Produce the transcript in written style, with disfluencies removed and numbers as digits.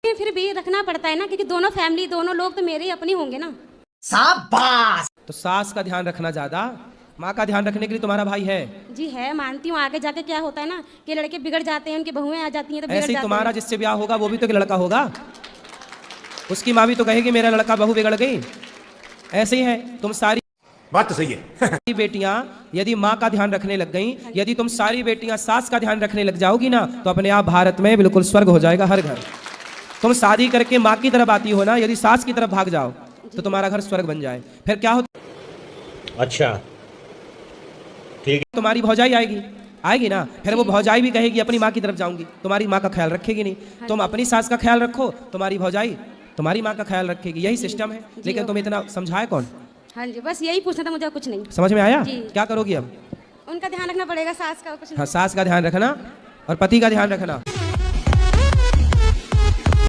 फिर भी रखना पड़ता है ना, क्योंकि दोनों फैमिली, दोनों लोग तो मेरे ही अपने होंगे ना। शाबाश। तो सास का ध्यान रखना ज्यादा, माँ का ध्यान रखने के लिए तुम्हारा भाई है। जी है, मानती हूँ। आगे जाके क्या होता है ना कि लड़के बिगड़ जाते हैं, उनकी बहुएं आ जाती हैं तो बिगड़ ऐसे ही जाते तुम्हारा हैं। जिससे ब्याह होगा वो भी तो एक लड़का होगा, उसकी माँ भी तो कहेगी मेरा लड़का बहू बिगड़ गई। ऐसे ही है, तुम सारी बात तो सही है। बेटियां यदि माँ का ध्यान रखने लग गई, यदि तुम सारी बेटियां सास का ध्यान रखने लग जाओगी ना, तो अपने आप भारत में बिल्कुल स्वर्ग हो जाएगा हर घर। तुम शादी करके माँ की तरफ आती हो ना, यदि सास की तरफ भाग जाओ तो तुम्हारा घर स्वर्ग बन जाए। फिर क्या होता? अच्छा ठीक है। तुम्हारी भौजाई आएगी ना, फिर वो भौजाई भी कहेगी अपनी माँ की तरफ जाऊंगी, तुम्हारी माँ का ख्याल रखेगी नहीं। तुम अपनी सास का ख्याल रखो, तुम्हारी भौजाई तुम्हारी माँ का ख्याल रखेगी। यही सिस्टम है। लेकिन तुम इतना समझाए कौन? हाँ जी, बस यही पूछना था मुझे, कुछ नहीं। समझ में आया? जी। क्या करोगी अब? उनका ध्यान रखना पड़ेगा, सास का, कुछ नहीं। हाँ, सास का ध्यान रखना और पति का ध्यान रखना।